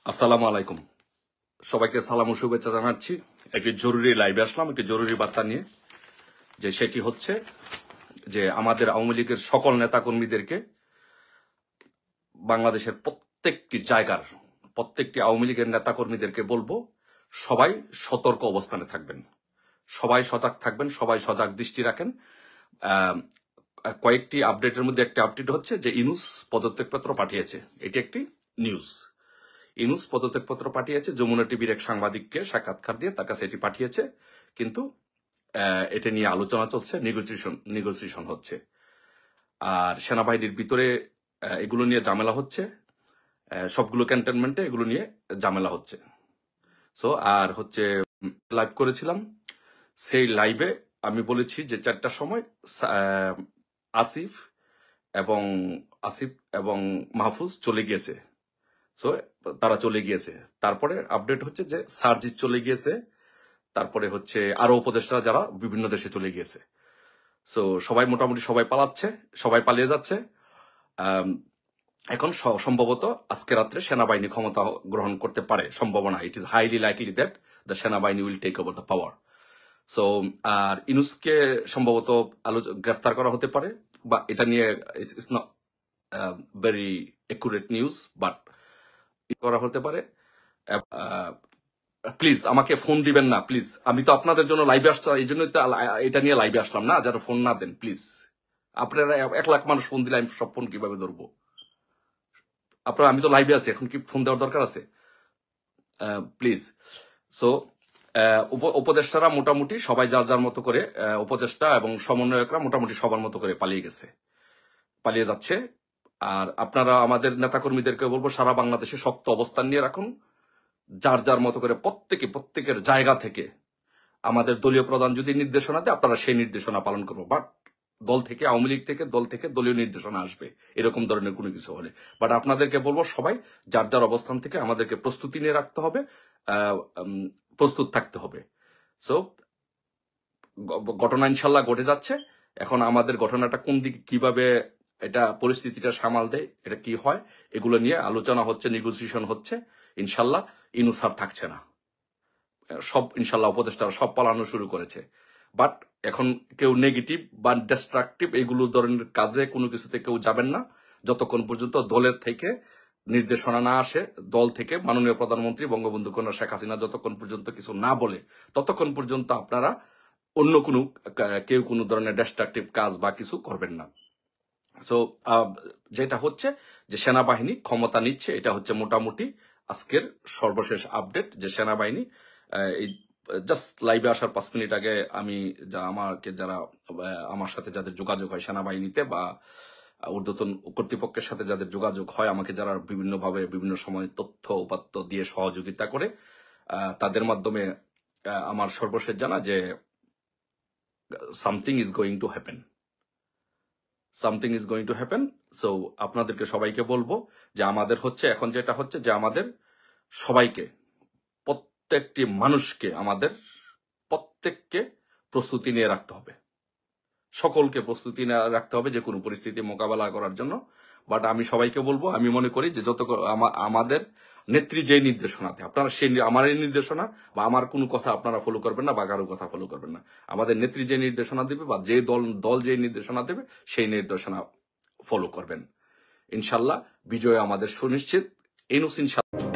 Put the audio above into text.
আসসালামু আলাইকুম। সবাইকে সালাম ও শুভেচ্ছা জানাচ্ছি। একটি জরুরি লাইভে আসলাম, একটি জরুরি বার্তা নিয়ে, যে সেটি হচ্ছে যে আমাদের আওয়ামী লীগের সকল নেতাকর্মীদেরকে বাংলাদেশের প্রত্যেকটি জায়গার প্রত্যেকটি আওয়ামী লীগের নেতাকর্মীদেরকে বলবো, সবাই সতর্ক অবস্থানে থাকবেন, সবাই সজাগ থাকবেন, সবাই সজাগ দৃষ্টি রাখেন। কয়েকটি আপডেটের মধ্যে একটি আপডেট হচ্ছে যে ইউনূস পদত্যাগপত্র পাঠিয়েছে। এটি একটি নিউজ। ইউনূস পদত্যাগপত্র পাঠিয়েছে, যমুনা টিভির এক সাংবাদিককে সাক্ষাৎকার দিয়ে তার কাছে এটি পাঠিয়েছে, কিন্তু এটা নিয়ে আলোচনা চলছে, নেগোসিয়েশন হচ্ছে। আর সেনাবাহিনীর ভিতরে এগুলো নিয়ে ঝামেলা হচ্ছে, সবগুলো ক্যান্টনমেন্টে এগুলো নিয়ে ঝামেলা হচ্ছে। সো আর হচ্ছে লাইভ করেছিলাম, সেই লাইভে আমি বলেছি যে 4টার সময় আসিফ এবং মাহফুজ চলে গিয়েছে। সো তারা চলে গিয়েছে। তারপরে আপডেট হচ্ছে যে সার্জিৎ চলে গিয়েছে, তারপরে হচ্ছে আরো উপদেষ্টারা যারা বিভিন্ন দেশে চলে গিয়েছে। সো সবাই মোটামুটি সবাই পালাচ্ছে, সবাই পালিয়ে যাচ্ছে। এখন সম্ভবত আজকে রাত্রে সেনাবাহিনী ক্ষমতা গ্রহণ করতে পারে, সম্ভাবনা। It is highly likely that the সেনাবাহিনী will take over the power. So আর ইউনূসকে সম্ভবত গ্রেফতার করা হতে পারে, বা এটা নিয়ে it's not very accurate news, but করা হতে পারে। প্লিজ আমাকে ফোন দিবেন না, প্লিজ। আমি তো আপনাদের জন্য লাইভে আসছি, এই জন্যই তো এটা নিয়ে লাইভে আসলাম না, যারা ফোন না দেন প্লিজ। আপনারা 1 লাখ মানুষ ফোন দিলে আমি সব ফোন কিভাবে ধরবো? আপনারা, আমি তো লাইভে আছি, এখন কি ফোন দেওয়ার দরকার আছে? প্লিজ। সো উপদেষ্টারা মোটামুটি সবাই যার যার মতো করে, উপদেষ্টা এবং সমন্বয়করা মোটামুটি সবার মতো করে পালিয়ে যাচ্ছে। আর আপনারা আমাদের নেতাকর্মীদেরকে বলবো, সারা বাংলাদেশে শক্ত অবস্থান নিয়ে রাখুন, যার যার মতো করে প্রত্যেকের জায়গা থেকে। আমাদের দলীয় প্রধান যদি নির্দেশনা দেয়, আপনারা সেই নির্দেশনা পালন করবো। বাট দল থেকে, আওয়ামী লীগ থেকে, দল থেকে দলীয় নির্দেশনা আসবে এরকম ধরনের কোনো কিছু হলে। বাট আপনাদেরকে বলবো, সবাই যার যার অবস্থান থেকে আমাদেরকে প্রস্তুতি নিয়ে রাখতে হবে, প্রস্তুত থাকতে হবে। সো ঘটনা ইনশাল্লাহ ঘটে যাচ্ছে। এখন আমাদের ঘটনাটা কোন দিকে, কিভাবে এটা পরিস্থিতিটা সামাল দেয়, এটা কি হয়, এগুলো নিয়ে আলোচনা হচ্ছে, নেগোসিয়েশন হচ্ছে। ইনশাল্লাহ ইউনূস আর থাকছে না, সব ইনশাল্লাহ উপদেষ্টারা সব পালানো শুরু করেছে। বাট এখন কেউ নেগেটিভ বা ডিস্ট্রাকটিভ এগুলো ধরনের কাজে কোনো কিছুতে কেউ যাবেন না, যতক্ষণ পর্যন্ত দলের থেকে নির্দেশনা না আসে, দল থেকে মাননীয় প্রধানমন্ত্রী বঙ্গবন্ধু কন্যা শেখ হাসিনা যতক্ষণ পর্যন্ত কিছু না বলে, ততক্ষণ পর্যন্ত আপনারা অন্য কেউ কোনো ধরনের ডিস্ট্রাকটিভ কাজ বা কিছু করবেন না। সো যেটা হচ্ছে যে সেনাবাহিনী ক্ষমতা নিচ্ছে, এটা হচ্ছে মোটামুটি আজকের সর্বশেষ আপডেট, যে সেনাবাহিনী এই জাস্ট লাইভে আসার 5 মিনিট আগে আমি যারা আমার সাথে যাদের যোগাযোগ হয় সেনাবাহিনীতে বা ঊর্ধ্বতন কর্তৃপক্ষের সাথে যাদের যোগাযোগ হয়, আমাকে যারা বিভিন্নভাবে বিভিন্ন সময় তথ্য উপাত্ত দিয়ে সহযোগিতা করে, তাদের মাধ্যমে আমার সর্বশেষ জানা যে something is going to happen. So আপনাদেরকে সবাইকে বলবো যে আমাদের হচ্ছে এখন যেটা হচ্ছে যে আমাদের সবাইকে, প্রত্যেকটি মানুষকে, আমাদের প্রত্যেককে প্রস্তুতি নিয়ে রাখতে হবে, সকলকে প্রস্তুতি নিয়ে রাখতে হবে যে কোনো পরিস্থিতি মোকাবেলা করার জন্য। বাট আমি সবাইকে বলবো, আমি মনে করি যে আমাদের নেত্রী যে নির্দেশনা দেয়, আপনারা সেই আমার এই নির্দেশনা বা আমার কোনো কথা আপনারা ফলো করবেন না, বা কারো কথা ফলো করবেন না। আমাদের নেত্রী যে নির্দেশনা দেবে বা যে দল যে নির্দেশনা দেবে, সেই নির্দেশনা ফলো করবেন। ইনশাল্লাহ বিজয় আমাদের সুনিশ্চিত। ইনশাল্লাহ।